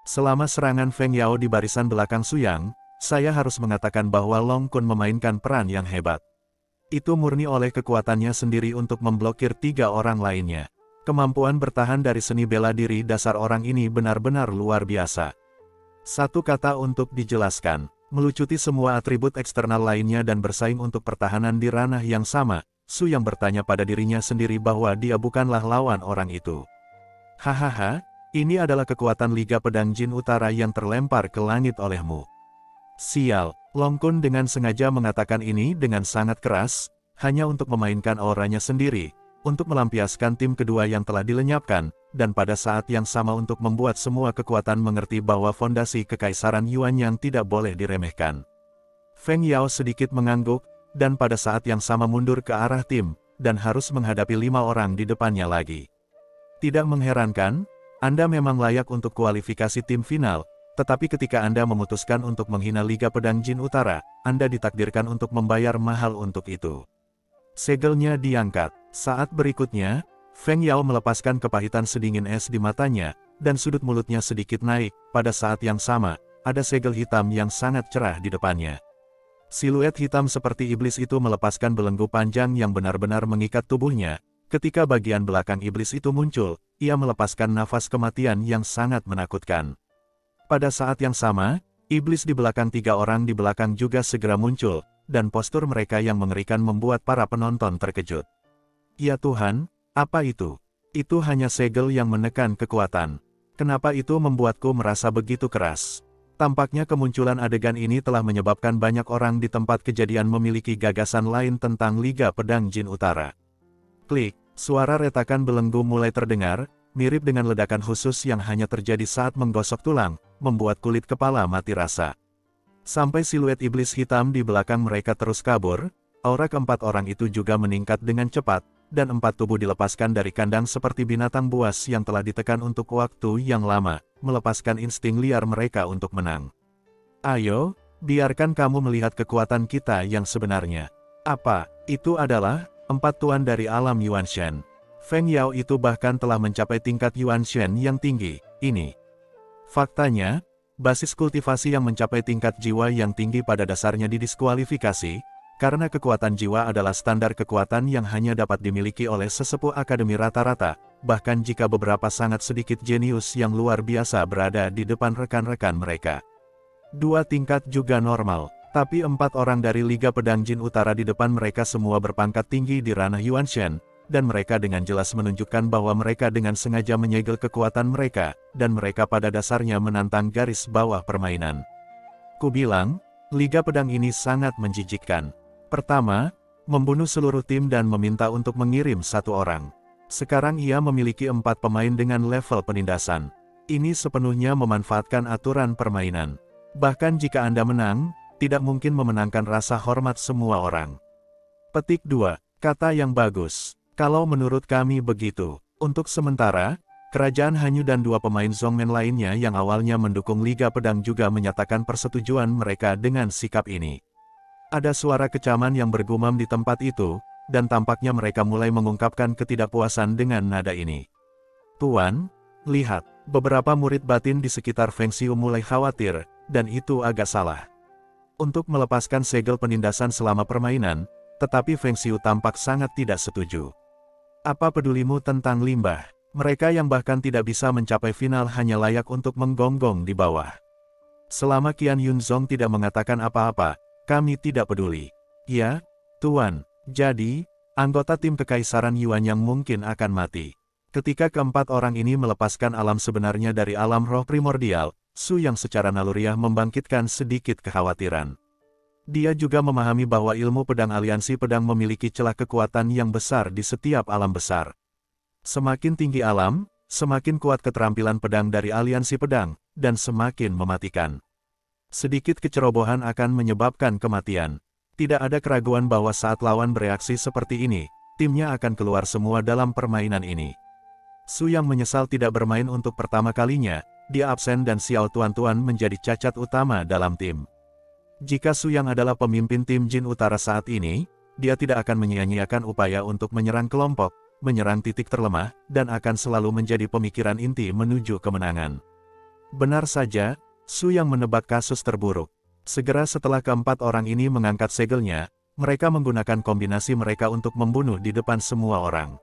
Selama serangan Feng Yao di barisan belakang Suyang, saya harus mengatakan bahwa Long Kun memainkan peran yang hebat. Itu murni oleh kekuatannya sendiri untuk memblokir 3 orang lainnya. Kemampuan bertahan dari seni bela diri dasar orang ini benar-benar luar biasa. Satu kata untuk dijelaskan, melucuti semua atribut eksternal lainnya dan bersaing untuk pertahanan di ranah yang sama, Suyang bertanya pada dirinya sendiri bahwa dia bukanlah lawan orang itu. Hahaha, ini adalah kekuatan Liga Pedang Jin Utara yang terlempar ke langit olehmu. Sial, Long Kun dengan sengaja mengatakan ini dengan sangat keras, hanya untuk memainkan auranya sendiri, untuk melampiaskan tim kedua yang telah dilenyapkan, dan pada saat yang sama untuk membuat semua kekuatan mengerti bahwa fondasi Kekaisaran Yuan yang tidak boleh diremehkan. Feng Yao sedikit mengangguk, dan pada saat yang sama mundur ke arah tim, dan harus menghadapi 5 orang di depannya lagi. Tidak mengherankan, Anda memang layak untuk kualifikasi tim final, tetapi ketika Anda memutuskan untuk menghina Liga Pedang Jin Utara, Anda ditakdirkan untuk membayar mahal untuk itu. Segelnya diangkat. Saat berikutnya, Feng Yao melepaskan kepahitan sedingin es di matanya, dan sudut mulutnya sedikit naik. Pada saat yang sama, ada segel hitam yang sangat cerah di depannya. Siluet hitam seperti iblis itu melepaskan belenggu panjang yang benar-benar mengikat tubuhnya. Ketika bagian belakang iblis itu muncul, ia melepaskan nafas kematian yang sangat menakutkan. Pada saat yang sama, iblis di belakang 3 orang di belakang juga segera muncul, dan postur mereka yang mengerikan membuat para penonton terkejut. Ya Tuhan, apa itu? Itu hanya segel yang menekan kekuatan. Kenapa itu membuatku merasa begitu keras? Tampaknya kemunculan adegan ini telah menyebabkan banyak orang di tempat kejadian memiliki gagasan lain tentang Liga Pedang Jin Utara. Klik, suara retakan belenggu mulai terdengar, mirip dengan ledakan khusus yang hanya terjadi saat menggosok tulang, membuat kulit kepala mati rasa. Sampai siluet iblis hitam di belakang mereka terus kabur, aura keempat orang itu juga meningkat dengan cepat, dan 4 tubuh dilepaskan dari kandang seperti binatang buas yang telah ditekan untuk waktu yang lama, melepaskan insting liar mereka untuk menang. Ayo, biarkan kamu melihat kekuatan kita yang sebenarnya. Apa, itu adalah 4 tuan dari alam Yuanshen. Feng Yao itu bahkan telah mencapai tingkat Yuanshen yang tinggi, ini. Faktanya, basis kultivasi yang mencapai tingkat jiwa yang tinggi pada dasarnya didiskualifikasi, karena kekuatan jiwa adalah standar kekuatan yang hanya dapat dimiliki oleh sesepuh akademi rata-rata, bahkan jika beberapa sangat sedikit jenius yang luar biasa berada di depan rekan-rekan mereka. 2 tingkat juga normal, tapi 4 orang dari Liga Pedang Jin Utara di depan mereka semua berpangkat tinggi di ranah Yuanshen, dan mereka dengan jelas menunjukkan bahwa mereka dengan sengaja menyegel kekuatan mereka, dan mereka pada dasarnya menantang garis bawah permainan. Ku bilang, Liga Pedang ini sangat menjijikkan. Pertama, membunuh seluruh tim dan meminta untuk mengirim 1 orang. Sekarang ia memiliki 4 pemain dengan level penindasan. Ini sepenuhnya memanfaatkan aturan permainan. Bahkan jika Anda menang, tidak mungkin memenangkan rasa hormat semua orang. Petik 2, kata yang bagus. Kalau menurut kami begitu. Untuk sementara, Kerajaan Hanyu dan 2 pemain Zhongmen lainnya yang awalnya mendukung Liga Pedang juga menyatakan persetujuan mereka dengan sikap ini. Ada suara kecaman yang bergumam di tempat itu, dan tampaknya mereka mulai mengungkapkan ketidakpuasan dengan nada ini. Tuan, lihat, beberapa murid batin di sekitar Feng Xiu mulai khawatir, dan itu agak salah. Untuk melepaskan segel penindasan selama permainan, tetapi Feng Xiu tampak sangat tidak setuju. Apa pedulimu tentang limbah? Mereka yang bahkan tidak bisa mencapai final hanya layak untuk menggonggong di bawah. Selama Qian Yunzong tidak mengatakan apa-apa, kami tidak peduli. Ya, Tuan, jadi, anggota tim Kekaisaran Yuan yang mungkin akan mati. Ketika keempat orang ini melepaskan alam sebenarnya dari alam roh primordial, Su yang secara naluriah membangkitkan sedikit kekhawatiran. Dia juga memahami bahwa ilmu pedang aliansi pedang memiliki celah kekuatan yang besar di setiap alam besar. Semakin tinggi alam, semakin kuat keterampilan pedang dari aliansi pedang, dan semakin mematikan. Sedikit kecerobohan akan menyebabkan kematian. Tidak ada keraguan bahwa saat lawan bereaksi seperti ini, timnya akan keluar semua dalam permainan ini. Su yang menyesal tidak bermain untuk pertama kalinya, dia absen dan Xiao Tuan-Tuan menjadi cacat utama dalam tim. Jika Su yang adalah pemimpin tim Jin Utara saat ini, dia tidak akan menyia-nyiakan upaya untuk menyerang kelompok, menyerang titik terlemah, dan akan selalu menjadi pemikiran inti menuju kemenangan. Benar saja, Su yang menebak kasus terburuk. Segera setelah keempat orang ini mengangkat segelnya, mereka menggunakan kombinasi mereka untuk membunuh di depan semua orang.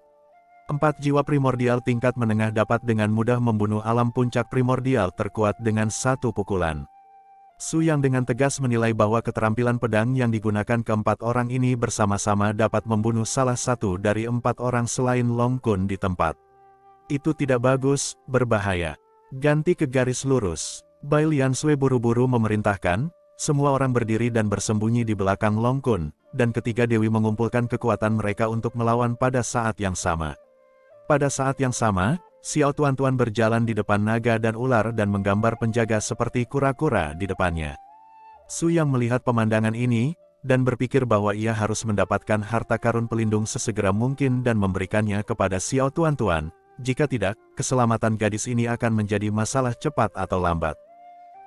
4 jiwa primordial tingkat menengah dapat dengan mudah membunuh alam puncak primordial terkuat dengan satu pukulan. Su yang dengan tegas menilai bahwa keterampilan pedang yang digunakan keempat orang ini bersama-sama dapat membunuh salah satu dari 4 orang selain Long Kun di tempat. Itu tidak bagus, berbahaya. Ganti ke garis lurus. Bai Liansui buru-buru memerintahkan, semua orang berdiri dan bersembunyi di belakang Long Kun, dan ketiga dewi mengumpulkan kekuatan mereka untuk melawan pada saat yang sama. Pada saat yang sama, Xiao Tuan-Tuan berjalan di depan naga dan ular dan menggambar penjaga seperti kura-kura di depannya. Su yang melihat pemandangan ini, dan berpikir bahwa ia harus mendapatkan harta karun pelindung sesegera mungkin dan memberikannya kepada Xiao Tuan-Tuan, jika tidak, keselamatan gadis ini akan menjadi masalah cepat atau lambat.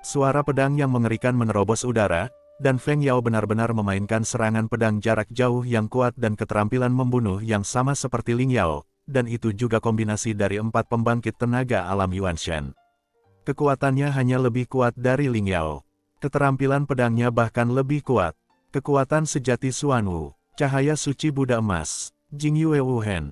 Suara pedang yang mengerikan menerobos udara, dan Feng Yao benar-benar memainkan serangan pedang jarak jauh yang kuat dan keterampilan membunuh yang sama seperti Ling Yao. Dan itu juga kombinasi dari 4 pembangkit tenaga alam Yuanshan. Kekuatannya hanya lebih kuat dari Ling Yao. Keterampilan pedangnya bahkan lebih kuat. Kekuatan sejati Xuanwu, cahaya suci Buddha emas, Jingyue Wuhen, ...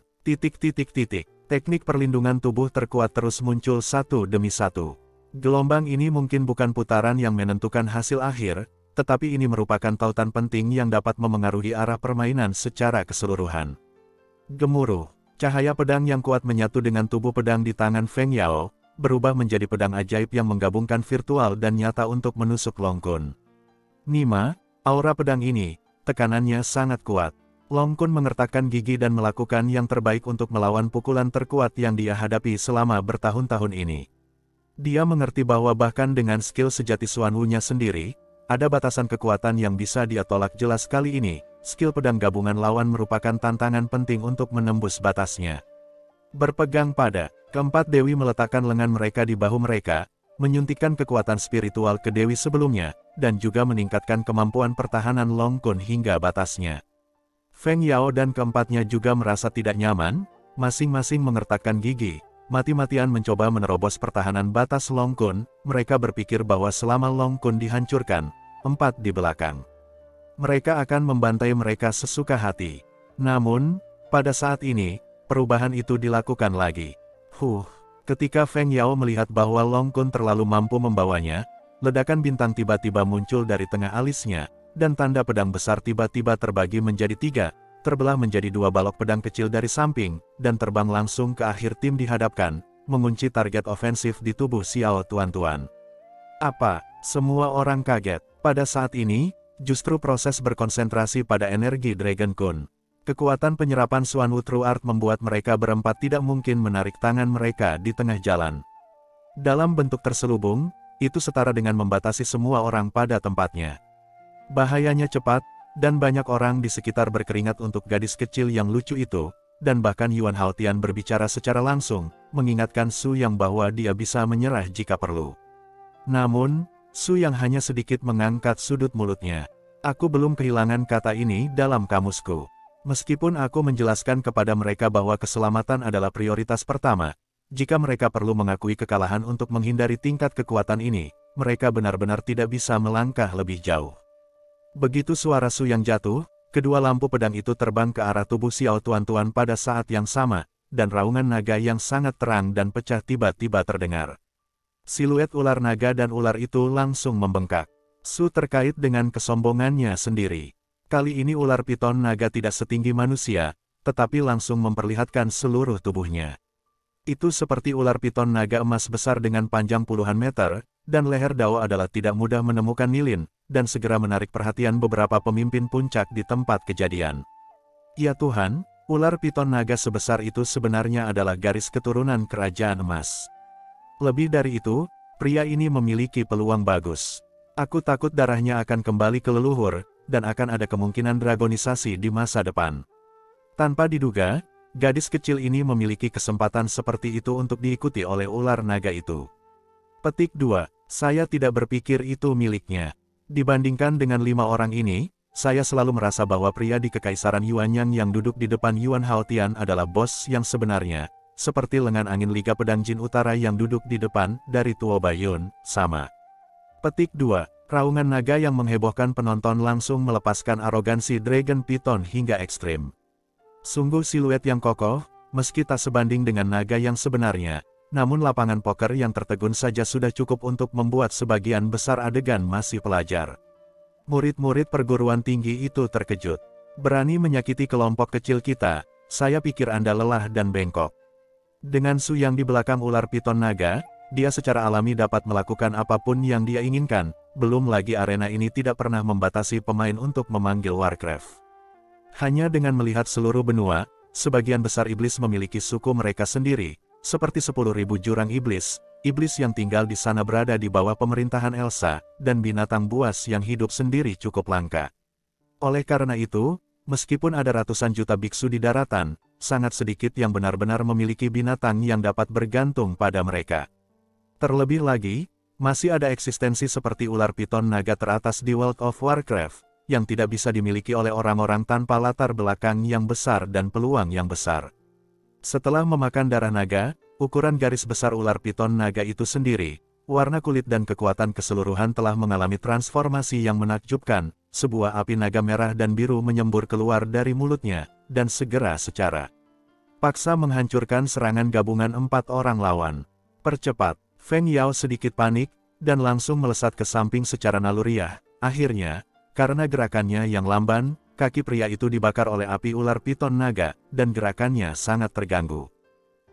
Teknik perlindungan tubuh terkuat terus muncul satu demi satu. Gelombang ini mungkin bukan putaran yang menentukan hasil akhir, tetapi ini merupakan tautan penting yang dapat memengaruhi arah permainan secara keseluruhan. Gemuruh. Cahaya pedang yang kuat menyatu dengan tubuh pedang di tangan Feng Yao, berubah menjadi pedang ajaib yang menggabungkan virtual dan nyata untuk menusuk Long Kun. Nima, aura pedang ini, tekanannya sangat kuat. Long Kun mengertakkan gigi dan melakukan yang terbaik untuk melawan pukulan terkuat yang dia hadapi selama bertahun-tahun ini. Dia mengerti bahwa bahkan dengan skill sejati Xuanwu-nya sendiri, ada batasan kekuatan yang bisa dia tolak jelas kali ini. Skill pedang gabungan lawan merupakan tantangan penting untuk menembus batasnya. Berpegang pada, keempat dewi meletakkan lengan mereka di bahu mereka, menyuntikkan kekuatan spiritual ke dewi sebelumnya, dan juga meningkatkan kemampuan pertahanan Long Kun hingga batasnya. Feng Yao dan keempatnya juga merasa tidak nyaman, masing-masing mengertakkan gigi, mati-matian mencoba menerobos pertahanan batas Long Kun. Mereka berpikir bahwa selama Long Kun dihancurkan, 4 di belakang, mereka akan membantai mereka sesuka hati. Namun, pada saat ini, perubahan itu dilakukan lagi. Ketika Feng Yao melihat bahwa Long Kun terlalu mampu membawanya, ledakan bintang tiba-tiba muncul dari tengah alisnya, dan tanda pedang besar tiba-tiba terbagi menjadi 3, terbelah menjadi 2 balok pedang kecil dari samping, dan terbang langsung ke akhir tim dihadapkan, mengunci target ofensif di tubuh Xiao Tuan-Tuan. Apa? Semua orang kaget. Pada saat ini, justru proses berkonsentrasi pada energi Dragon Kun. Kekuatan penyerapan Xuanwu True Art membuat mereka berempat tidak mungkin menarik tangan mereka di tengah jalan. Dalam bentuk terselubung, itu setara dengan membatasi semua orang pada tempatnya. Bahayanya cepat, dan banyak orang di sekitar berkeringat untuk gadis kecil yang lucu itu, dan bahkan Yuan Haotian berbicara secara langsung, mengingatkan Su Yang bahwa dia bisa menyerah jika perlu. Namun, Su Yang hanya sedikit mengangkat sudut mulutnya. Aku belum kehilangan kata ini dalam kamusku. Meskipun aku menjelaskan kepada mereka bahwa keselamatan adalah prioritas pertama, jika mereka perlu mengakui kekalahan untuk menghindari tingkat kekuatan ini, mereka benar-benar tidak bisa melangkah lebih jauh. Begitu suara Su Yang jatuh, kedua lampu pedang itu terbang ke arah tubuh Xiao Tuan-Tuan pada saat yang sama, dan raungan naga yang sangat terang dan pecah tiba-tiba terdengar. Siluet ular naga dan ular itu langsung membengkak. Su terkait dengan kesombongannya sendiri. Kali ini ular piton naga tidak setinggi manusia, tetapi langsung memperlihatkan seluruh tubuhnya. Itu seperti ular piton naga emas besar dengan panjang puluhan meter, dan leher Dao adalah tidak mudah menemukan lilin, dan segera menarik perhatian beberapa pemimpin puncak di tempat kejadian. Ya Tuhan, ular piton naga sebesar itu sebenarnya adalah garis keturunan kerajaan emas. Lebih dari itu, pria ini memiliki peluang bagus. Aku takut darahnya akan kembali ke leluhur, dan akan ada kemungkinan dragonisasi di masa depan. Tanpa diduga, gadis kecil ini memiliki kesempatan seperti itu untuk diikuti oleh ular naga itu. Petik 2. Saya tidak berpikir itu miliknya. Dibandingkan dengan 5 orang ini, saya selalu merasa bahwa pria di Kekaisaran Yuanyang yang duduk di depan Yuan Haotian adalah bos yang sebenarnya, seperti lengan angin Liga Pedang Jin Utara yang duduk di depan dari Tuo Baiyun, sama. Petik 2. Raungan naga yang menghebohkan penonton langsung melepaskan arogansi Dragon Python hingga ekstrim. Sungguh siluet yang kokoh, meski tak sebanding dengan naga yang sebenarnya, namun lapangan poker yang tertegun saja sudah cukup untuk membuat sebagian besar adegan masih pelajar. Murid-murid perguruan tinggi itu terkejut. Berani menyakiti kelompok kecil kita, saya pikir Anda lelah dan bengkok. Dengan Su yang di belakang ular piton naga, dia secara alami dapat melakukan apapun yang dia inginkan, belum lagi arena ini tidak pernah membatasi pemain untuk memanggil Warcraft. Hanya dengan melihat seluruh benua, sebagian besar iblis memiliki suku mereka sendiri, seperti 10.000 jurang iblis, iblis yang tinggal di sana berada di bawah pemerintahan Elsa, dan binatang buas yang hidup sendiri cukup langka. Oleh karena itu, meskipun ada ratusan juta biksu di daratan, sangat sedikit yang benar-benar memiliki binatang yang dapat bergantung pada mereka. Terlebih lagi, masih ada eksistensi seperti ular piton naga teratas di World of Warcraft, yang tidak bisa dimiliki oleh orang-orang tanpa latar belakang yang besar dan peluang yang besar. Setelah memakan darah naga, ukuran garis besar ular piton naga itu sendiri, warna kulit dan kekuatan keseluruhan telah mengalami transformasi yang menakjubkan. Sebuah api naga merah dan biru menyembur keluar dari mulutnya, dan segera secara paksa menghancurkan serangan gabungan 4 orang lawan. Percepat, Feng Yao sedikit panik, dan langsung melesat ke samping secara naluriah. Akhirnya, karena gerakannya yang lamban, kaki pria itu dibakar oleh api ular piton naga, dan gerakannya sangat terganggu.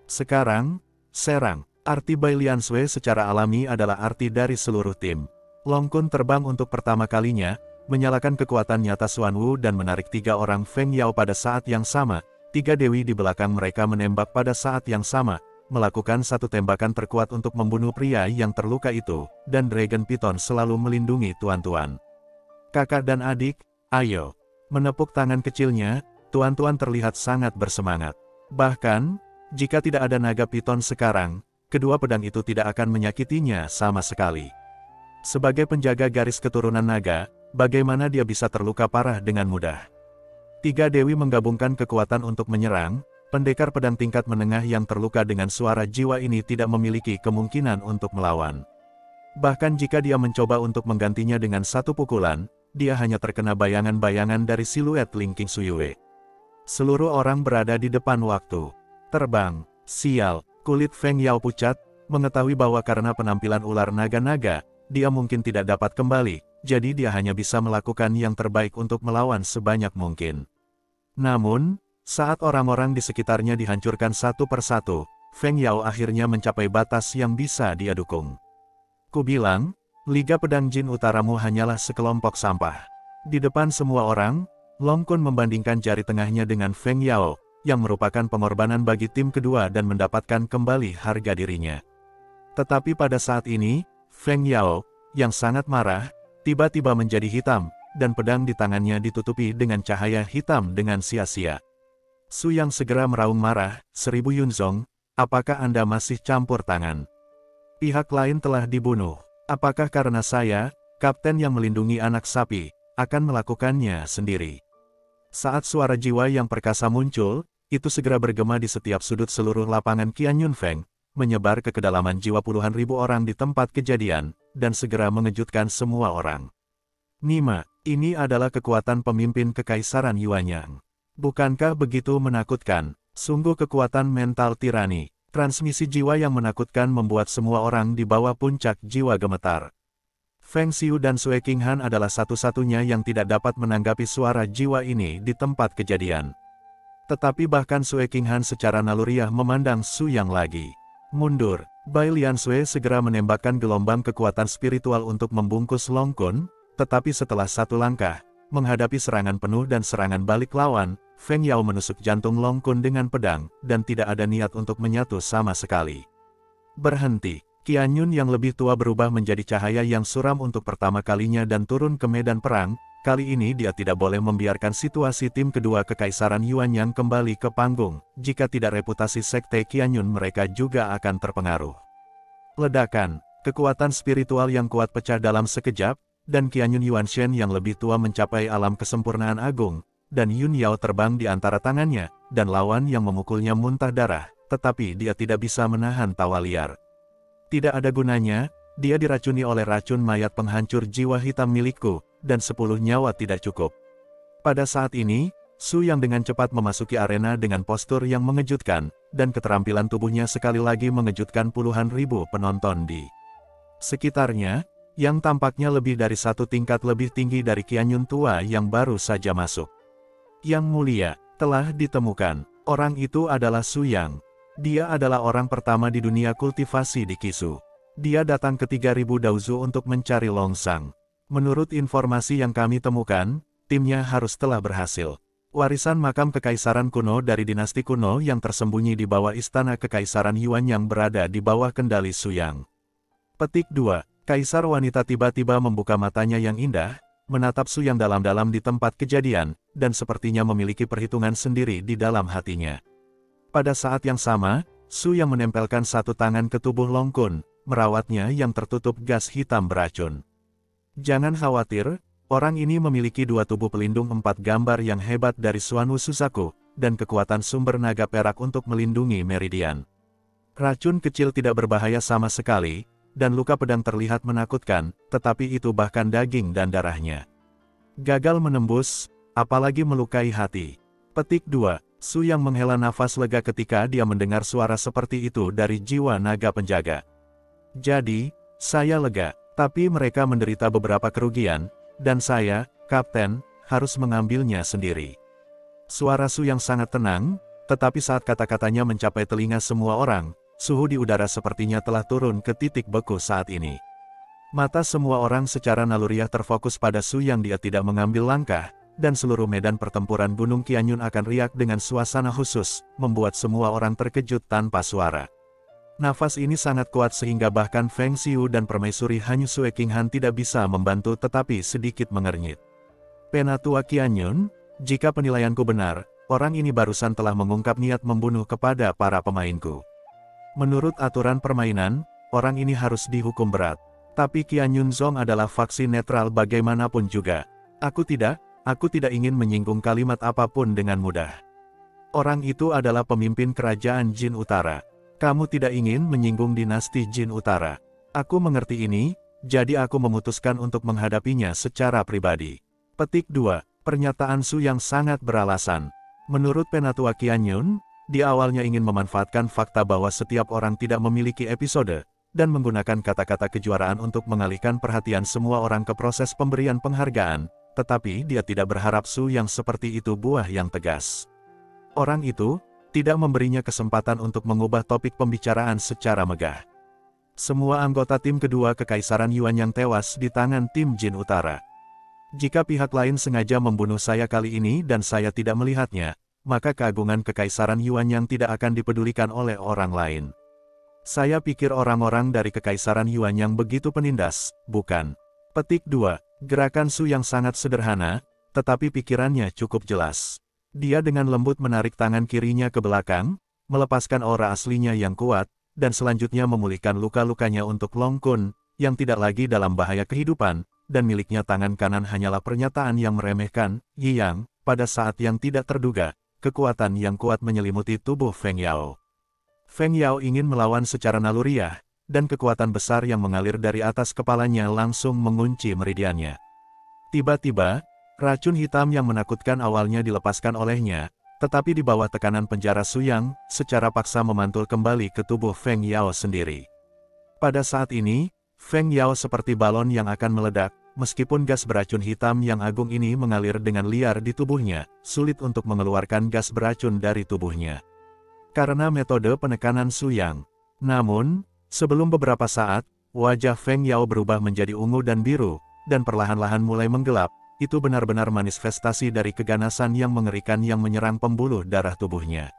Sekarang, serang. Arti Bai Lian Sui secara alami adalah arti dari seluruh tim. Long Kun terbang untuk pertama kalinya, menyalakan kekuatan nyata Xuan Wu dan menarik 3 orang Feng Yao pada saat yang sama. 3 dewi di belakang mereka menembak pada saat yang sama, melakukan satu tembakan terkuat untuk membunuh pria yang terluka itu, dan Dragon Python selalu melindungi tuan-tuan. Kakak dan adik, ayo. Menepuk tangan kecilnya, tuan-tuan terlihat sangat bersemangat. Bahkan, jika tidak ada naga piton sekarang, kedua pedang itu tidak akan menyakitinya sama sekali. Sebagai penjaga garis keturunan naga, bagaimana dia bisa terluka parah dengan mudah? 3 dewi menggabungkan kekuatan untuk menyerang. Pendekar pedang tingkat menengah yang terluka dengan suara jiwa ini tidak memiliki kemungkinan untuk melawan. Bahkan jika dia mencoba untuk menggantinya dengan satu pukulan, dia hanya terkena bayangan-bayangan dari siluet Ling Qingsuyue. Seluruh orang berada di depan waktu. Terbang, sial, kulit Feng Yao pucat, mengetahui bahwa karena penampilan ular naga-naga, dia mungkin tidak dapat kembali, jadi dia hanya bisa melakukan yang terbaik untuk melawan sebanyak mungkin. Namun, saat orang-orang di sekitarnya dihancurkan satu persatu, Feng Yao akhirnya mencapai batas yang bisa dia dukung. Kubilang, Liga Pedang Jin Utaramu hanyalah sekelompok sampah. Di depan semua orang, Long Kun membandingkan jari tengahnya dengan Feng Yao, yang merupakan pengorbanan bagi tim kedua dan mendapatkan kembali harga dirinya. Tetapi pada saat ini, Feng Yao, yang sangat marah, tiba-tiba menjadi hitam, dan pedang di tangannya ditutupi dengan cahaya hitam dengan sia-sia. Su yang segera meraung marah, 1000 Yunzong, apakah Anda masih campur tangan? Pihak lain telah dibunuh. Apakah karena saya, kapten yang melindungi anak sapi, akan melakukannya sendiri? Saat suara jiwa yang perkasa muncul, itu segera bergema di setiap sudut seluruh lapangan Qian Yunfeng, menyebar ke kedalaman jiwa puluhan ribu orang di tempat kejadian, dan segera mengejutkan semua orang. Nima, ini adalah kekuatan pemimpin Kekaisaran Yuanyang. Bukankah begitu menakutkan? Sungguh kekuatan mental tirani. Transmisi jiwa yang menakutkan membuat semua orang di bawah puncak jiwa gemetar. Feng Xiu dan Sui Qinghan adalah satu-satunya yang tidak dapat menanggapi suara jiwa ini di tempat kejadian. Tetapi bahkan Sui Qinghan secara naluriah memandang Su Yang lagi. Mundur, Bai Lian Sui segera menembakkan gelombang kekuatan spiritual untuk membungkus Long Kun, tetapi setelah satu langkah, menghadapi serangan penuh dan serangan balik lawan, Feng Yao menusuk jantung Long Kun dengan pedang, dan tidak ada niat untuk menyatu sama sekali. Berhenti, Qian Yun yang lebih tua berubah menjadi cahaya yang suram untuk pertama kalinya dan turun ke medan perang. Kali ini dia tidak boleh membiarkan situasi tim kedua Kekaisaran Yuanyang kembali ke panggung, jika tidak reputasi sekte Qian Yun mereka juga akan terpengaruh. Ledakan, kekuatan spiritual yang kuat pecah dalam sekejap, dan Qian Yun Yuanshen yang lebih tua mencapai alam kesempurnaan agung. dan Yun Yao terbang di antara tangannya, dan lawan yang memukulnya muntah darah, tetapi dia tidak bisa menahan tawa liar. Tidak ada gunanya, dia diracuni oleh racun mayat penghancur jiwa hitam milikku, dan 10 nyawa tidak cukup. Pada saat ini, Su yang dengan cepat memasuki arena dengan postur yang mengejutkan, dan keterampilan tubuhnya sekali lagi mengejutkan puluhan ribu penonton di sekitarnya, yang tampaknya lebih dari satu tingkat lebih tinggi dari Qianyun tua yang baru saja masuk. Yang mulia, telah ditemukan. Orang itu adalah Su Yang. Dia adalah orang pertama di dunia kultivasi di Qishu. Dia datang ke 3000 Daozu untuk mencari Longsang. Menurut informasi yang kami temukan, timnya harus telah berhasil. Warisan makam kekaisaran kuno dari dinasti kuno yang tersembunyi di bawah istana kekaisaran Yuan yang berada di bawah kendali Su Yang. Petik 2. Kaisar wanita tiba-tiba membuka matanya yang indah, menatap Su Yang dalam-dalam di tempat kejadian, dan sepertinya memiliki perhitungan sendiri di dalam hatinya. Pada saat yang sama, Su Yang menempelkan satu tangan ke tubuh Long Kun, merawatnya yang tertutup gas hitam beracun. Jangan khawatir, orang ini memiliki 2 tubuh pelindung 4 gambar yang hebat dari Xuanwu Suzaku, dan kekuatan sumber naga perak untuk melindungi Meridian. Racun kecil tidak berbahaya sama sekali, dan luka pedang terlihat menakutkan, tetapi itu bahkan daging dan darahnya gagal menembus, apalagi melukai hati. Petik 2. Su Yang menghela nafas lega ketika dia mendengar suara seperti itu dari jiwa naga penjaga. Jadi, saya lega, tapi mereka menderita beberapa kerugian, dan saya, Kapten, harus mengambilnya sendiri. Suara Su Yang sangat tenang, tetapi saat kata-katanya mencapai telinga semua orang, suhu di udara sepertinya telah turun ke titik beku saat ini. Mata semua orang secara naluriah terfokus pada Su Yang. Dia tidak mengambil langkah, dan seluruh medan pertempuran Gunung Qianyun akan riak dengan suasana khusus, membuat semua orang terkejut tanpa suara. Nafas ini sangat kuat sehingga bahkan Feng Xiu dan Permaisuri Hanyu Sue King Han tidak bisa membantu tetapi sedikit mengernyit. Penatua Qianyun, jika penilaianku benar, orang ini barusan telah mengungkap niat membunuh kepada para pemainku. Menurut aturan permainan, orang ini harus dihukum berat. Tapi Qianyun Zong adalah faksi netral bagaimanapun juga. Aku tidak ingin menyinggung kalimat apapun dengan mudah. Orang itu adalah pemimpin kerajaan Jin Utara. Kamu tidak ingin menyinggung dinasti Jin Utara. Aku mengerti ini, jadi aku memutuskan untuk menghadapinya secara pribadi. Petik 2. Pernyataan Su yang sangat beralasan. Menurut Penatua Qianyun, dia awalnya ingin memanfaatkan fakta bahwa setiap orang tidak memiliki episode, dan menggunakan kata-kata kejuaraan untuk mengalihkan perhatian semua orang ke proses pemberian penghargaan, tetapi dia tidak berharap Su yang seperti itu buah yang tegas. Orang itu tidak memberinya kesempatan untuk mengubah topik pembicaraan secara megah. Semua anggota tim kedua Kekaisaran Yuan yang tewas di tangan tim Jin Utara. Jika pihak lain sengaja membunuh saya kali ini dan saya tidak melihatnya, maka keagungan Kekaisaran Yuan yang tidak akan dipedulikan oleh orang lain. Saya pikir orang-orang dari Kekaisaran Yuan yang begitu penindas, bukan? Petik 2. Gerakan Su yang sangat sederhana, tetapi pikirannya cukup jelas. Dia dengan lembut menarik tangan kirinya ke belakang, melepaskan aura aslinya yang kuat, dan selanjutnya memulihkan luka-lukanya untuk Long Kun, yang tidak lagi dalam bahaya kehidupan, dan miliknya tangan kanan hanyalah pernyataan yang meremehkan. Yi Yang, pada saat yang tidak terduga, kekuatan yang kuat menyelimuti tubuh Feng Yao. Feng Yao ingin melawan secara naluriah, dan kekuatan besar yang mengalir dari atas kepalanya langsung mengunci meridiannya. Tiba-tiba, racun hitam yang menakutkan awalnya dilepaskan olehnya, tetapi di bawah tekanan penjara Su Yang, secara paksa memantul kembali ke tubuh Feng Yao sendiri. Pada saat ini, Feng Yao seperti balon yang akan meledak, meskipun gas beracun hitam yang agung ini mengalir dengan liar di tubuhnya, sulit untuk mengeluarkan gas beracun dari tubuhnya. Karena metode penekanan Su Yang. Namun, sebelum beberapa saat, wajah Feng Yao berubah menjadi ungu dan biru, dan perlahan-lahan mulai menggelap. Itu benar-benar manifestasi dari keganasan yang mengerikan yang menyerang pembuluh darah tubuhnya.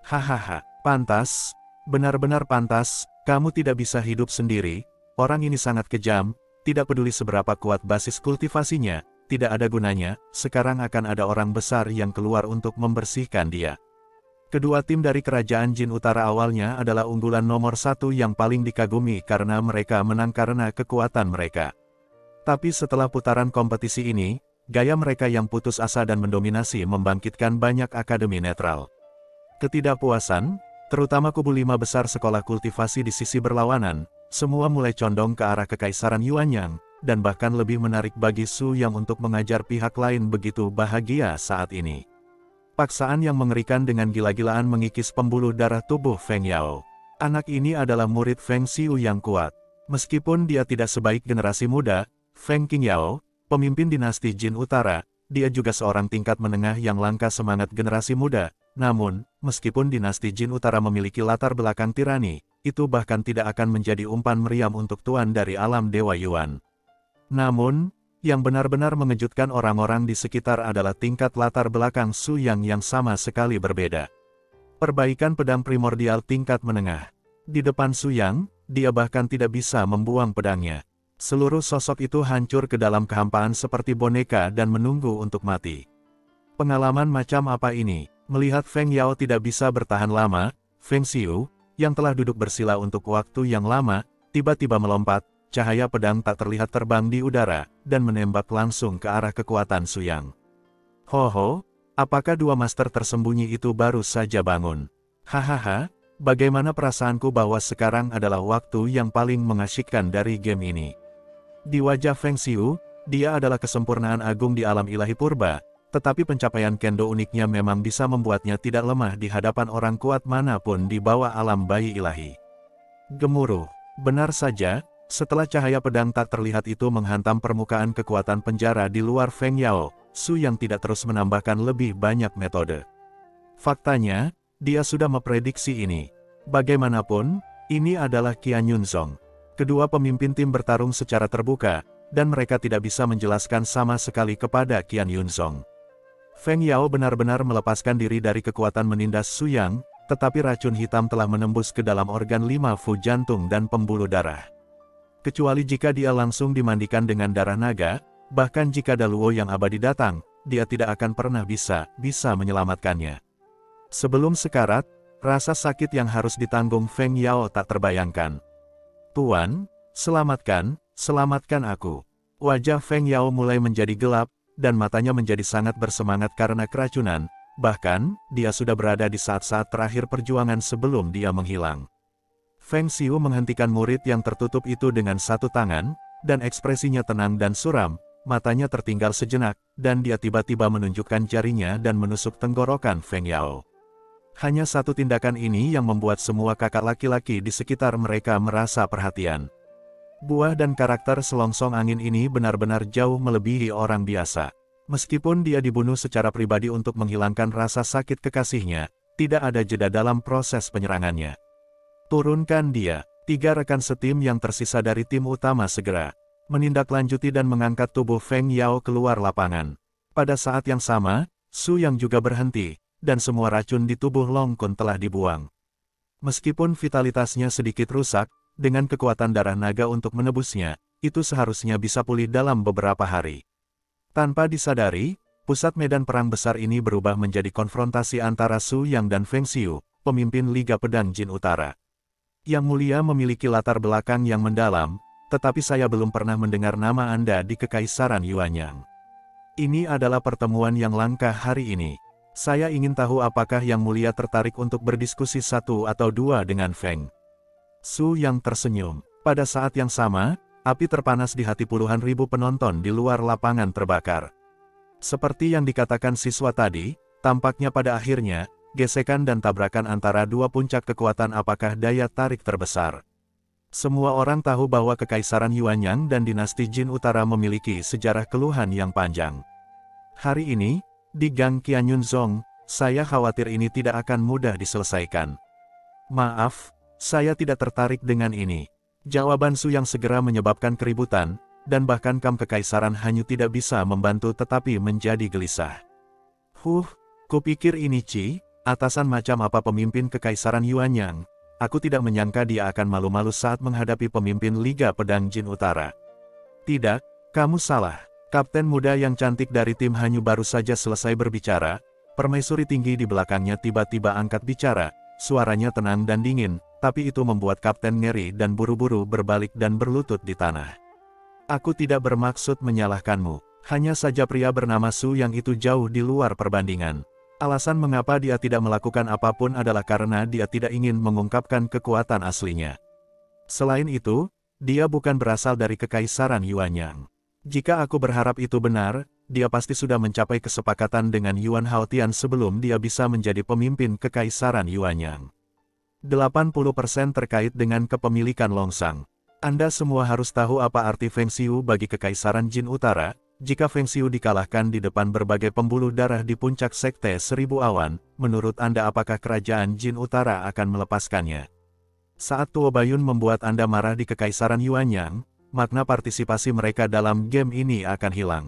Hahaha, pantas, benar-benar pantas, kamu tidak bisa hidup sendiri, orang ini sangat kejam, tidak peduli seberapa kuat basis kultivasinya, tidak ada gunanya, sekarang akan ada orang besar yang keluar untuk membersihkan dia. Kedua tim dari kerajaan Jin Utara awalnya adalah unggulan nomor 1 yang paling dikagumi karena mereka menang karena kekuatan mereka. Tapi setelah putaran kompetisi ini, gaya mereka yang putus asa dan mendominasi membangkitkan banyak akademi netral. Ketidakpuasan, terutama kubu 5 besar sekolah kultivasi di sisi berlawanan, semua mulai condong ke arah Kekaisaran Yuanyang, dan bahkan lebih menarik bagi Su Yang untuk mengajar pihak lain begitu bahagia saat ini. Paksaan yang mengerikan dengan gila-gilaan mengikis pembuluh darah tubuh Feng Yao. Anak ini adalah murid Feng Xiu yang kuat. Meskipun dia tidak sebaik generasi muda, Feng Qingyao, pemimpin dinasti Jin Utara, dia juga seorang tingkat menengah yang langka semangat generasi muda. Namun, meskipun dinasti Jin Utara memiliki latar belakang tirani, itu bahkan tidak akan menjadi umpan meriam untuk tuan dari alam Dewa Yuan. Namun, yang benar-benar mengejutkan orang-orang di sekitar adalah tingkat latar belakang Su Yang sama sekali berbeda. Perbaikan pedang primordial tingkat menengah. Di depan Su Yang, dia bahkan tidak bisa membuang pedangnya. Seluruh sosok itu hancur ke dalam kehampaan seperti boneka dan menunggu untuk mati. Pengalaman macam apa ini? Melihat Feng Yao tidak bisa bertahan lama, Feng Xiu, yang telah duduk bersila untuk waktu yang lama, tiba-tiba melompat, cahaya pedang tak terlihat terbang di udara, dan menembak langsung ke arah kekuatan Su Yang. Ho, apakah dua master tersembunyi itu baru saja bangun? Hahaha, bagaimana perasaanku bahwa sekarang adalah waktu yang paling mengasyikkan dari game ini. Di wajah Feng Xiu, dia adalah kesempurnaan agung di alam ilahi purba, tetapi pencapaian kendo uniknya memang bisa membuatnya tidak lemah di hadapan orang kuat manapun di bawah alam bayi ilahi. Gemuruh, benar saja, setelah cahaya pedang tak terlihat itu menghantam permukaan kekuatan penjara di luar Feng Yao, Su Yang tidak terus menambahkan lebih banyak metode. Faktanya, dia sudah memprediksi ini. Bagaimanapun, ini adalah Qian Yunzong. Kedua pemimpin tim bertarung secara terbuka, dan mereka tidak bisa menjelaskan sama sekali kepada Qian Yunzong. Feng Yao benar-benar melepaskan diri dari kekuatan menindas Su Yang, tetapi racun hitam telah menembus ke dalam organ 5 fu jantung dan pembuluh darah. Kecuali jika dia langsung dimandikan dengan darah naga, bahkan jika Daluo yang abadi datang, dia tidak akan pernah bisa menyelamatkannya. Sebelum sekarat, rasa sakit yang harus ditanggung Feng Yao tak terbayangkan. Tuan, selamatkan aku. Wajah Feng Yao mulai menjadi gelap, dan matanya menjadi sangat bersemangat karena keracunan, bahkan, dia sudah berada di saat-saat terakhir perjuangan sebelum dia menghilang. Feng Xiu menghentikan murid yang tertutup itu dengan satu tangan, dan ekspresinya tenang dan suram, matanya tertinggal sejenak, dan dia tiba-tiba menunjukkan jarinya dan menusuk tenggorokan Feng Yao. Hanya satu tindakan ini yang membuat semua kakak laki-laki di sekitar mereka merasa perhatian. Buah dan karakter selongsong angin ini benar-benar jauh melebihi orang biasa. Meskipun dia dibunuh secara pribadi untuk menghilangkan rasa sakit kekasihnya, tidak ada jeda dalam proses penyerangannya. Turunkan dia. 3 rekan setim yang tersisa dari tim utama segera menindaklanjuti dan mengangkat tubuh Feng Yao keluar lapangan. Pada saat yang sama, Su Yang juga berhenti, dan semua racun di tubuh Long Kun telah dibuang. Meskipun vitalitasnya sedikit rusak, dengan kekuatan darah naga untuk menebusnya, itu seharusnya bisa pulih dalam beberapa hari. Tanpa disadari, pusat medan perang besar ini berubah menjadi konfrontasi antara Su Yang dan Feng Xiu, pemimpin Liga Pedang Jin Utara. Yang mulia memiliki latar belakang yang mendalam, tetapi saya belum pernah mendengar nama Anda di Kekaisaran Yuanyang. Ini adalah pertemuan yang langka hari ini. Saya ingin tahu apakah Yang Mulia tertarik untuk berdiskusi 1 atau 2 dengan Feng. Su Yang tersenyum. Pada saat yang sama, api terpanas di hati puluhan ribu penonton di luar lapangan terbakar. Seperti yang dikatakan siswa tadi, tampaknya pada akhirnya, gesekan dan tabrakan antara dua puncak kekuatan apakah daya tarik terbesar. Semua orang tahu bahwa Kekaisaran Yuanyang dan dinasti Jin Utara memiliki sejarah keluhan yang panjang. Hari ini, di Gang Qian Yunzong, saya khawatir ini tidak akan mudah diselesaikan. Maaf, saya tidak tertarik dengan ini. Jawaban Su Yang segera menyebabkan keributan, dan bahkan Kam Kekaisaran hanya tidak bisa membantu tetapi menjadi gelisah. Kupikir ini atasan macam apa pemimpin Kekaisaran Yuanyang. Aku tidak menyangka dia akan malu-malu saat menghadapi pemimpin Liga Pedang Jin Utara. Tidak, kamu salah. Kapten muda yang cantik dari tim Hanyu baru saja selesai berbicara. Permaisuri tinggi di belakangnya tiba-tiba angkat bicara. Suaranya tenang dan dingin, tapi itu membuat kapten ngeri dan buru-buru berbalik dan berlutut di tanah. Aku tidak bermaksud menyalahkanmu. Hanya saja pria bernama Su Yang itu jauh di luar perbandingan. Alasan mengapa dia tidak melakukan apapun adalah karena dia tidak ingin mengungkapkan kekuatan aslinya. Selain itu, dia bukan berasal dari Kekaisaran Yuanyang. Jika aku berharap itu benar, dia pasti sudah mencapai kesepakatan dengan Yuan Haotian sebelum dia bisa menjadi pemimpin Kekaisaran Yuanyang. 80% terkait dengan kepemilikan Longsang. Anda semua harus tahu apa arti Feng Xiu bagi Kekaisaran Jin Utara. Jika Feng Xiu dikalahkan di depan berbagai pembuluh darah di puncak Sekte Seribu Awan, menurut Anda apakah kerajaan Jin Utara akan melepaskannya? Saat Tuo Bayun membuat Anda marah di Kekaisaran Yuanyang, makna partisipasi mereka dalam game ini akan hilang.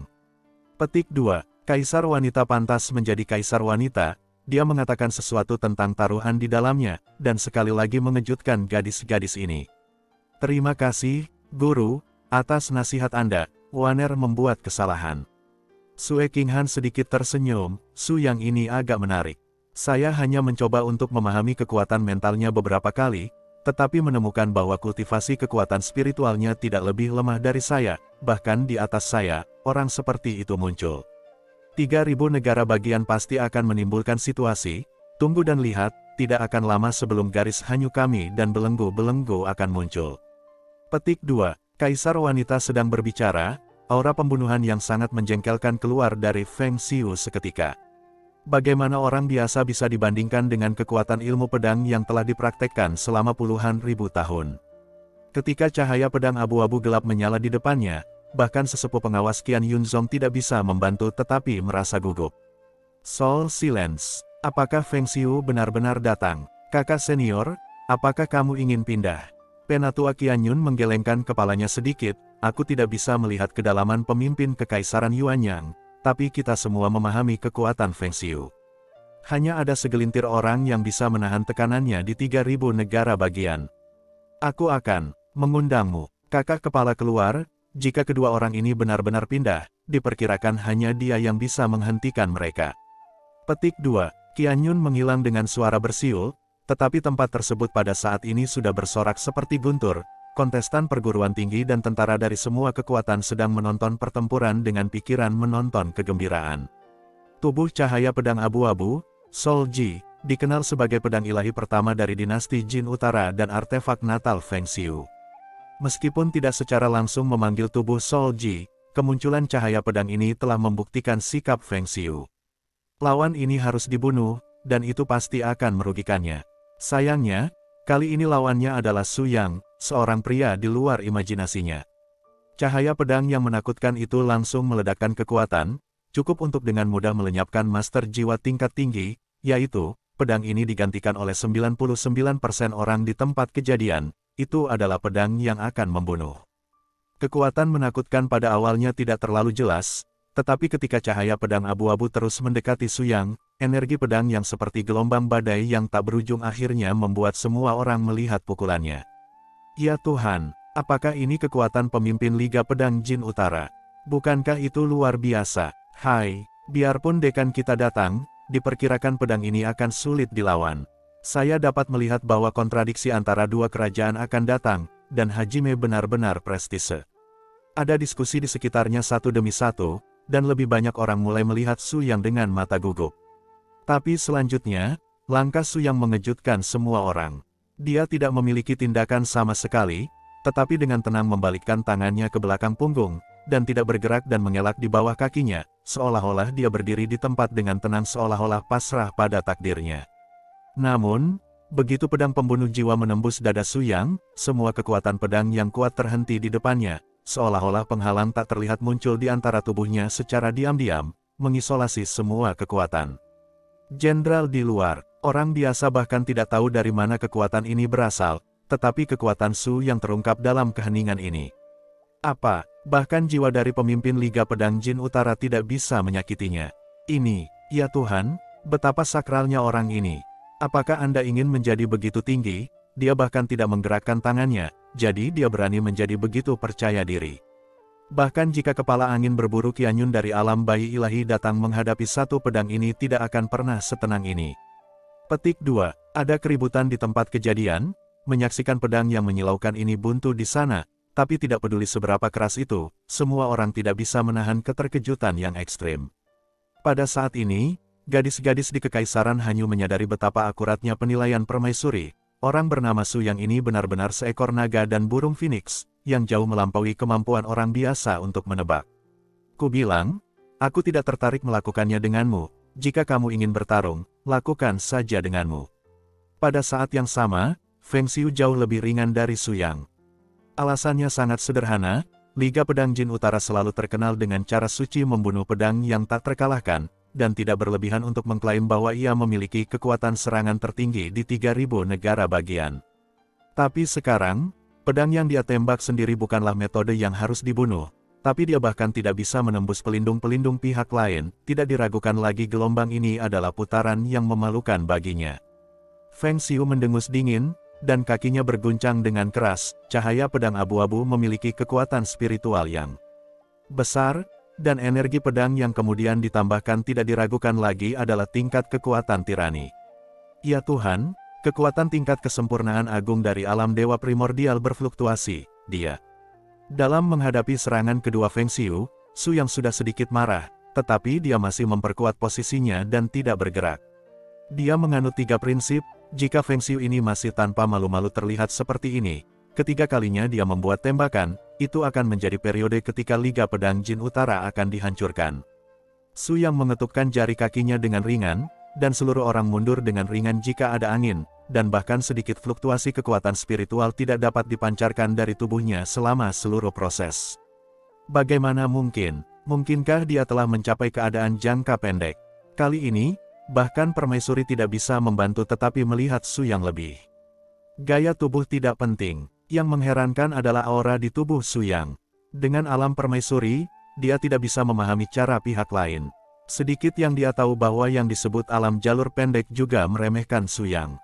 Petik 2. Kaisar wanita pantas menjadi kaisar wanita. Dia mengatakan sesuatu tentang taruhan di dalamnya, dan sekali lagi mengejutkan gadis-gadis ini. Terima kasih, Guru, atas nasihat Anda. Waner membuat kesalahan. Sue Qinghan sedikit tersenyum. Su Yang ini agak menarik. Saya hanya mencoba untuk memahami kekuatan mentalnya beberapa kali, tetapi menemukan bahwa kultivasi kekuatan spiritualnya tidak lebih lemah dari saya, bahkan di atas saya, orang seperti itu muncul. 3.000 negara bagian pasti akan menimbulkan situasi, tunggu dan lihat, tidak akan lama sebelum garis hanyu kami dan belenggu-belenggu akan muncul. Petik 2. Kaisar wanita sedang berbicara, aura pembunuhan yang sangat menjengkelkan keluar dari Feng Xiu seketika. Bagaimana orang biasa bisa dibandingkan dengan kekuatan ilmu pedang yang telah dipraktekkan selama puluhan ribu tahun? Ketika cahaya pedang abu-abu gelap menyala di depannya, bahkan sesepuh pengawas Qian Yunzong tidak bisa membantu tetapi merasa gugup. Soul Silence, apakah Feng Xiu benar-benar datang? Kakak senior, apakah kamu ingin pindah? Penatua Qian Yun menggelengkan kepalanya sedikit. Aku tidak bisa melihat kedalaman pemimpin Kekaisaran Yuanyang, tapi kita semua memahami kekuatan Feng Xiu. Hanya ada segelintir orang yang bisa menahan tekanannya di 3.000 negara bagian. Aku akan mengundangmu. Kakak kepala keluar, jika kedua orang ini benar-benar pindah, diperkirakan hanya dia yang bisa menghentikan mereka. Petik 2. Qian Yun menghilang dengan suara bersiul, tetapi tempat tersebut pada saat ini sudah bersorak seperti guntur. Kontestan perguruan tinggi dan tentara dari semua kekuatan sedang menonton pertempuran dengan pikiran menonton kegembiraan. Tubuh cahaya pedang abu-abu, Soul Ji, dikenal sebagai pedang ilahi pertama dari dinasti Jin Utara dan artefak natal Feng Xiu. Meskipun tidak secara langsung memanggil tubuh Soul Ji, kemunculan cahaya pedang ini telah membuktikan sikap Feng Xiu. Lawan ini harus dibunuh, dan itu pasti akan merugikannya. Sayangnya, kali ini lawannya adalah Su Yang, seorang pria di luar imajinasinya. Cahaya pedang yang menakutkan itu langsung meledakkan kekuatan, cukup untuk dengan mudah melenyapkan master jiwa tingkat tinggi, yaitu, pedang ini digantikan oleh 99% orang di tempat kejadian, itu adalah pedang yang akan membunuh. Kekuatan menakutkan pada awalnya tidak terlalu jelas, tetapi ketika cahaya pedang abu-abu terus mendekati Su Yang, energi pedang yang seperti gelombang badai yang tak berujung akhirnya membuat semua orang melihat pukulannya. Ya Tuhan, apakah ini kekuatan pemimpin Liga Pedang Jin Utara? Bukankah itu luar biasa? Hai, biarpun dekan kita datang, diperkirakan pedang ini akan sulit dilawan. Saya dapat melihat bahwa kontradiksi antara dua kerajaan akan datang, dan Hajime benar-benar prestise. Ada diskusi di sekitarnya satu demi satu, dan lebih banyak orang mulai melihat Su Yang dengan mata gugup. Tapi selanjutnya, langkah Su Yang mengejutkan semua orang. Dia tidak memiliki tindakan sama sekali, tetapi dengan tenang membalikkan tangannya ke belakang punggung, dan tidak bergerak dan mengelak di bawah kakinya, seolah-olah dia berdiri di tempat dengan tenang seolah-olah pasrah pada takdirnya. Namun, begitu pedang pembunuh jiwa menembus dada Su Yang, semua kekuatan pedang yang kuat terhenti di depannya, seolah-olah penghalang tak terlihat muncul di antara tubuhnya secara diam-diam, mengisolasi semua kekuatan. Jenderal di luar, orang biasa bahkan tidak tahu dari mana kekuatan ini berasal, tetapi kekuatan Su yang terungkap dalam keheningan ini. Apa, bahkan jiwa dari pemimpin Liga Pedang Jin Utara tidak bisa menyakitinya. Ini, ya Tuhan, betapa sakralnya orang ini. Apakah Anda ingin menjadi begitu tinggi? Dia bahkan tidak menggerakkan tangannya, jadi dia berani menjadi begitu percaya diri. Bahkan jika kepala angin berburu Qian Yun dari alam bayi ilahi datang menghadapi satu pedang ini tidak akan pernah setenang ini. Petik 2. Ada keributan di tempat kejadian, menyaksikan pedang yang menyilaukan ini buntu di sana, Tapi tidak peduli seberapa keras itu, semua orang tidak bisa menahan keterkejutan yang ekstrim. Pada saat ini, gadis-gadis di Kekaisaran Hanyu menyadari betapa akuratnya penilaian permaisuri. Orang bernama Su Yang ini benar-benar seekor naga dan burung phoenix, yang jauh melampaui kemampuan orang biasa untuk menebak. Ku bilang, aku tidak tertarik melakukannya denganmu. Jika kamu ingin bertarung, lakukan saja denganmu. Pada saat yang sama, Feng Xiu jauh lebih ringan dari Su Yang. Alasannya sangat sederhana, Liga Pedang Jin Utara selalu terkenal dengan cara suci membunuh pedang yang tak terkalahkan, dan tidak berlebihan untuk mengklaim bahwa ia memiliki kekuatan serangan tertinggi di 3000 negara bagian. Tapi sekarang, pedang yang dia tembak sendiri bukanlah metode yang harus dibunuh, tapi dia bahkan tidak bisa menembus pelindung-pelindung pihak lain. Tidak diragukan lagi, gelombang ini adalah putaran yang memalukan baginya. Feng Xiu mendengus dingin, dan kakinya berguncang dengan keras. Cahaya pedang abu-abu memiliki kekuatan spiritual yang besar, dan energi pedang yang kemudian ditambahkan tidak diragukan lagi adalah tingkat kekuatan tirani. Ya Tuhan, kekuatan tingkat kesempurnaan agung dari alam dewa primordial berfluktuasi. Dia dalam menghadapi serangan kedua Feng Xiu, Su Yang sudah sedikit marah, tetapi dia masih memperkuat posisinya dan tidak bergerak. Dia menganut 3 prinsip. Jika Feng Xiu ini masih tanpa malu-malu terlihat seperti ini, ketiga kalinya dia membuat tembakan, itu akan menjadi periode ketika Liga Pedang Jin Utara akan dihancurkan. Su Yang mengetukkan jari kakinya dengan ringan, dan seluruh orang mundur dengan ringan jika ada angin, dan bahkan sedikit fluktuasi kekuatan spiritual tidak dapat dipancarkan dari tubuhnya selama seluruh proses. Bagaimana mungkin? Mungkinkah dia telah mencapai keadaan jangka pendek? Kali ini, bahkan permaisuri tidak bisa membantu tetapi melihat Su Yang lebih. Gaya tubuh tidak penting, yang mengherankan adalah aura di tubuh Su Yang. Dengan alam permaisuri, dia tidak bisa memahami cara pihak lain. Sedikit yang dia tahu bahwa yang disebut alam jalur pendek juga meremehkan Su Yang.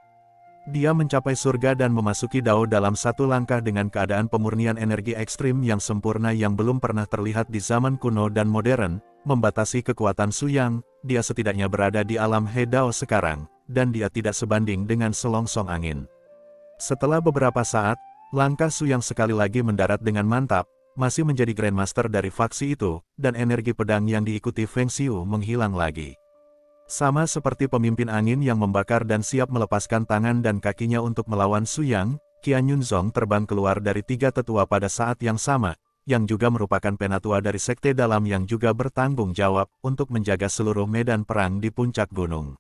Dia mencapai surga dan memasuki Dao dalam satu langkah dengan keadaan pemurnian energi ekstrim yang sempurna yang belum pernah terlihat di zaman kuno dan modern, membatasi kekuatan Su Yang. Dia setidaknya berada di alam He Dao sekarang, dan dia tidak sebanding dengan selongsong angin. Setelah beberapa saat, langkah Su Yang sekali lagi mendarat dengan mantap, masih menjadi Grandmaster dari faksi itu, dan energi pedang yang diikuti Feng Xiu menghilang lagi. Sama seperti pemimpin angin yang membakar dan siap melepaskan tangan dan kakinya untuk melawan Su Yang, Qian Yunzong terbang keluar dari 3 tetua pada saat yang sama, yang juga merupakan penatua dari sekte dalam yang juga bertanggung jawab untuk menjaga seluruh medan perang di puncak gunung.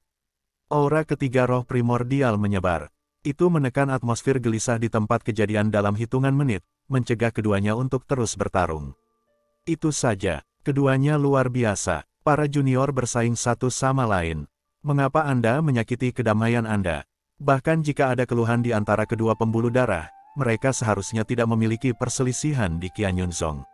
Aura ketiga roh primordial menyebar. Itu menekan atmosfer gelisah di tempat kejadian dalam hitungan menit, mencegah keduanya untuk terus bertarung. Itu saja, keduanya luar biasa. Para junior bersaing satu sama lain. Mengapa Anda menyakiti kedamaian Anda? Bahkan jika ada keluhan di antara kedua pembuluh darah, mereka seharusnya tidak memiliki perselisihan di Qian Yunzong.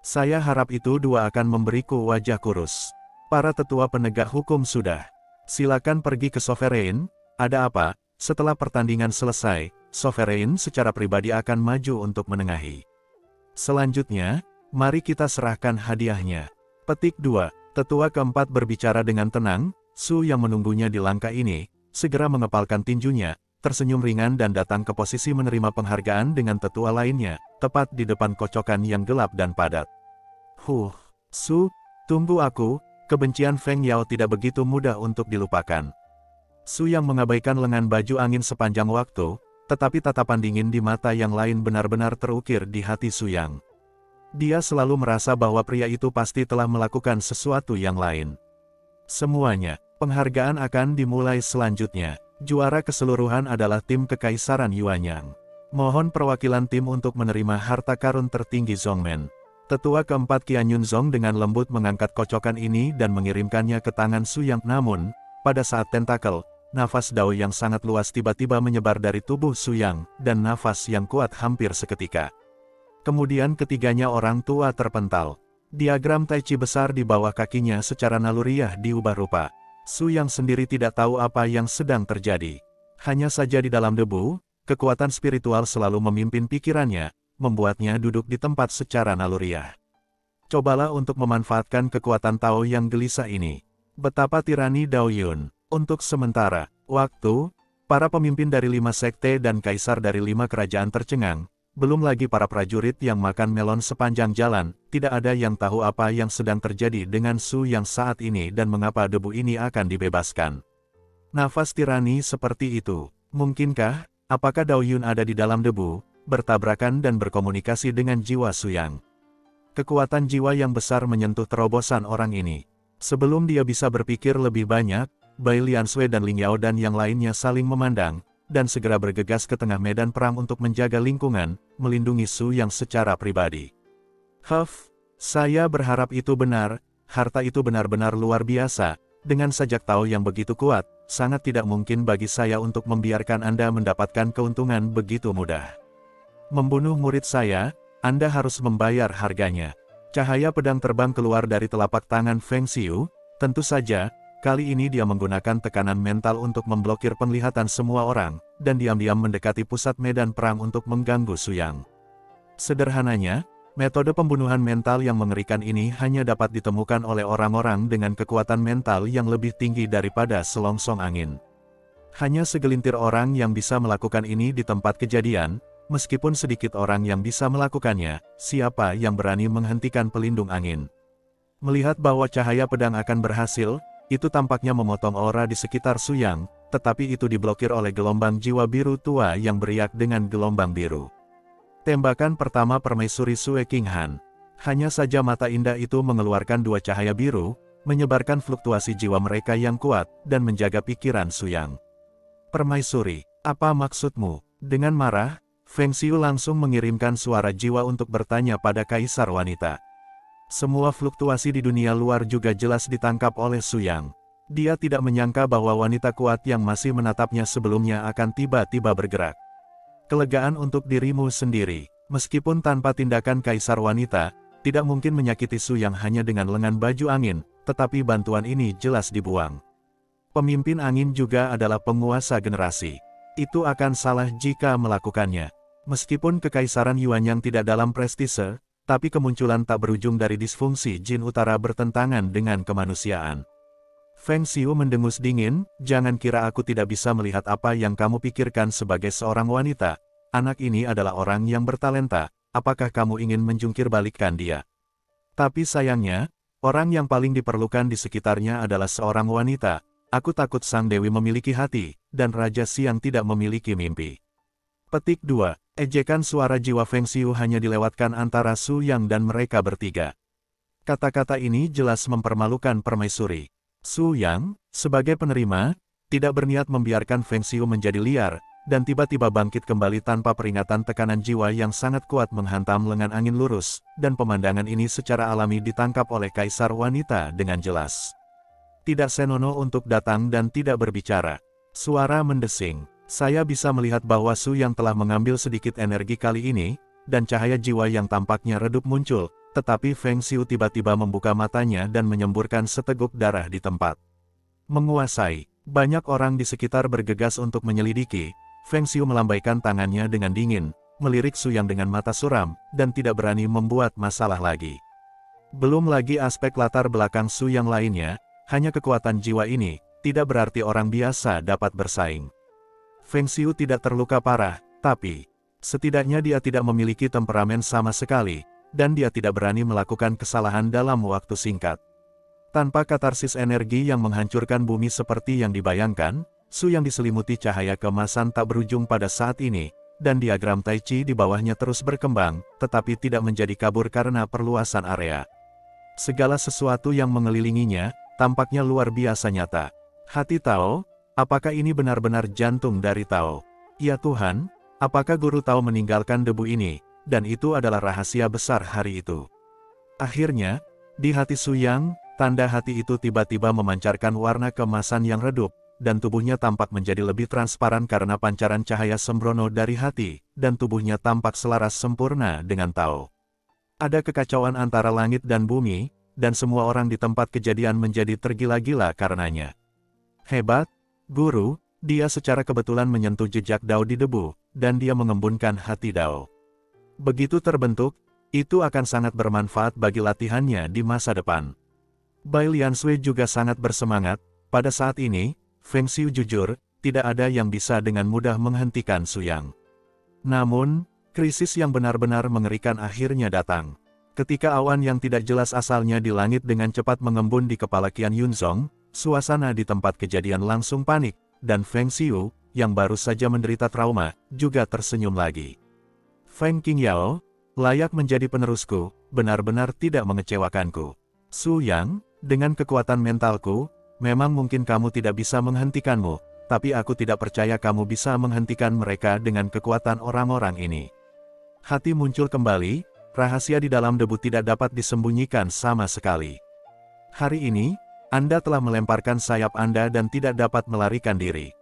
Saya harap itu dua akan memberiku wajah kurus. Para tetua penegak hukum sudah. Silakan pergi ke Sovereign. Ada apa? Setelah pertandingan selesai, Sovereign secara pribadi akan maju untuk menengahi. Selanjutnya, mari kita serahkan hadiahnya. Petik 2. Tetua keempat berbicara dengan tenang. Su yang menunggunya di langkah ini, segera mengepalkan tinjunya, tersenyum ringan dan datang ke posisi menerima penghargaan dengan tetua lainnya, tepat di depan kocokan yang gelap dan padat. Su, tunggu aku. Kebencian Feng Yao tidak begitu mudah untuk dilupakan. Su yang mengabaikan lengan baju angin sepanjang waktu, tetapi tatapan dingin di mata yang lain benar-benar terukir di hati Su Yang. Dia selalu merasa bahwa pria itu pasti telah melakukan sesuatu yang lain. Semuanya, penghargaan akan dimulai selanjutnya. Juara keseluruhan adalah tim Kekaisaran Yuanyang. Mohon perwakilan tim untuk menerima harta karun tertinggi Zongmen. Tetua keempat Qian Yunzong dengan lembut mengangkat kocokan ini dan mengirimkannya ke tangan Su Yang. Namun, pada saat tentakel, nafas Dao yang sangat luas tiba-tiba menyebar dari tubuh Su Yang, dan nafas yang kuat hampir seketika. Kemudian ketiganya orang tua terpental. Diagram Tai Chi besar di bawah kakinya secara naluriah diubah rupa. Su Yang sendiri tidak tahu apa yang sedang terjadi. Hanya saja di dalam debu, kekuatan spiritual selalu memimpin pikirannya, membuatnya duduk di tempat secara naluriah. Cobalah untuk memanfaatkan kekuatan Tao yang gelisah ini. Betapa tirani Dao Yun. Untuk sementara waktu, para pemimpin dari 5 sekte dan kaisar dari 5 kerajaan tercengang. Belum lagi para prajurit yang makan melon sepanjang jalan, tidak ada yang tahu apa yang sedang terjadi dengan Su yang saat ini dan mengapa debu ini akan dibebaskan. Nafas tirani seperti itu, mungkinkah? Apakah Dao Yun ada di dalam debu, bertabrakan dan berkomunikasi dengan jiwa Su Yang? Kekuatan jiwa yang besar menyentuh terobosan orang ini. Sebelum dia bisa berpikir lebih banyak, Bai Liansui dan Ling Yao dan yang lainnya saling memandang, dan segera bergegas ke tengah medan perang untuk menjaga lingkungan, melindungi Su Yang secara pribadi. Saya berharap itu benar, harta itu benar-benar luar biasa, dengan sajak Tao yang begitu kuat, sangat tidak mungkin bagi saya untuk membiarkan Anda mendapatkan keuntungan begitu mudah. Membunuh murid saya, Anda harus membayar harganya. Cahaya pedang terbang keluar dari telapak tangan Feng Xiu, tentu saja, kali ini dia menggunakan tekanan mental untuk memblokir penglihatan semua orang, dan diam-diam mendekati pusat medan perang untuk mengganggu Su Yang. Sederhananya, metode pembunuhan mental yang mengerikan ini hanya dapat ditemukan oleh orang-orang dengan kekuatan mental yang lebih tinggi daripada selongsong angin. Hanya segelintir orang yang bisa melakukan ini di tempat kejadian, meskipun sedikit orang yang bisa melakukannya, siapa yang berani menghentikan pelindung angin? Melihat bahwa cahaya pedang akan berhasil, itu tampaknya memotong aura di sekitar Su Yang, tetapi itu diblokir oleh gelombang jiwa biru tua yang beriak dengan gelombang biru. Tembakan pertama permaisuri Sue King Han. Hanya saja mata indah itu mengeluarkan dua cahaya biru, menyebarkan fluktuasi jiwa mereka yang kuat, dan menjaga pikiran Su Yang. Permaisuri, apa maksudmu? Dengan marah, Feng Xiu langsung mengirimkan suara jiwa untuk bertanya pada kaisar wanita. Semua fluktuasi di dunia luar juga jelas ditangkap oleh Su Yang. Dia tidak menyangka bahwa wanita kuat yang masih menatapnya sebelumnya akan tiba-tiba bergerak. Kelegaan untuk dirimu sendiri, meskipun tanpa tindakan kaisar wanita, tidak mungkin menyakiti Su Yang hanya dengan lengan baju angin, tetapi bantuan ini jelas dibuang. Pemimpin angin juga adalah penguasa generasi. Itu akan salah jika melakukannya. Meskipun kekaisaran Yuanyang tidak dalam prestise, tapi kemunculan tak berujung dari disfungsi Jin Utara bertentangan dengan kemanusiaan. Feng Xiu mendengus dingin, jangan kira aku tidak bisa melihat apa yang kamu pikirkan sebagai seorang wanita. Anak ini adalah orang yang bertalenta, apakah kamu ingin menjungkir balikkan dia? Tapi sayangnya, orang yang paling diperlukan di sekitarnya adalah seorang wanita. Aku takut Sang Dewi memiliki hati, dan Raja Siang tidak memiliki mimpi. Petik 2. Ejekan suara jiwa Feng Xiu hanya dilewatkan antara Su Yang dan mereka bertiga. Kata-kata ini jelas mempermalukan permaisuri. Su Yang, sebagai penerima, tidak berniat membiarkan Feng Xiu menjadi liar, dan tiba-tiba bangkit kembali tanpa peringatan. Tekanan jiwa yang sangat kuat menghantam lengan angin lurus, dan pemandangan ini secara alami ditangkap oleh kaisar wanita dengan jelas. Tidak senonoh untuk datang dan tidak berbicara. Suara mendesing. Saya bisa melihat bahwa Su Yang telah mengambil sedikit energi kali ini, dan cahaya jiwa yang tampaknya redup muncul, tetapi Feng Xiu tiba-tiba membuka matanya dan menyemburkan seteguk darah di tempat. Menguasai. Banyak orang di sekitar bergegas untuk menyelidiki. Feng Xiu melambaikan tangannya dengan dingin, melirik Su Yang dengan mata suram, dan tidak berani membuat masalah lagi. Belum lagi aspek latar belakang Su Yang lainnya, hanya kekuatan jiwa ini, tidak berarti orang biasa dapat bersaing. Feng Xiu tidak terluka parah, tapi setidaknya dia tidak memiliki temperamen sama sekali, dan dia tidak berani melakukan kesalahan dalam waktu singkat. Tanpa katarsis energi yang menghancurkan bumi seperti yang dibayangkan, Su Yang diselimuti cahaya keemasan tak berujung pada saat ini, dan diagram Tai Chi di bawahnya terus berkembang, tetapi tidak menjadi kabur karena perluasan area. Segala sesuatu yang mengelilinginya, tampaknya luar biasa nyata. Hati Tao. Apakah ini benar-benar jantung dari Tao? Ya Tuhan, apakah Guru Tao meninggalkan debu ini, dan itu adalah rahasia besar hari itu? Akhirnya, di hati Su Yang, tanda hati itu tiba-tiba memancarkan warna keemasan yang redup, dan tubuhnya tampak menjadi lebih transparan karena pancaran cahaya sembrono dari hati, dan tubuhnya tampak selaras sempurna dengan Tao. Ada kekacauan antara langit dan bumi, dan semua orang di tempat kejadian menjadi tergila-gila karenanya. Hebat! Guru, dia secara kebetulan menyentuh jejak Dao di debu, dan dia mengembunkan hati Dao. Begitu terbentuk, itu akan sangat bermanfaat bagi latihannya di masa depan. Bai Liansui juga sangat bersemangat. Pada saat ini, Feng Xiu jujur, tidak ada yang bisa dengan mudah menghentikan Su Yang. Namun, Krisis yang benar-benar mengerikan akhirnya datang. Ketika awan yang tidak jelas asalnya di langit dengan cepat mengembun di kepala Qian Yunzong, suasana di tempat kejadian langsung panik, dan Feng Xiu, yang baru saja menderita trauma, juga tersenyum lagi. Feng Qingyao, layak menjadi penerusku, benar-benar tidak mengecewakanku. Su Yang, dengan kekuatan mentalku, memang mungkin kamu tidak bisa menghentikanmu, tapi aku tidak percaya kamu bisa menghentikan mereka dengan kekuatan orang-orang ini. Hati muncul kembali, rahasia di dalam debu tidak dapat disembunyikan sama sekali. Hari ini, Anda telah melemparkan sayap Anda dan tidak dapat melarikan diri.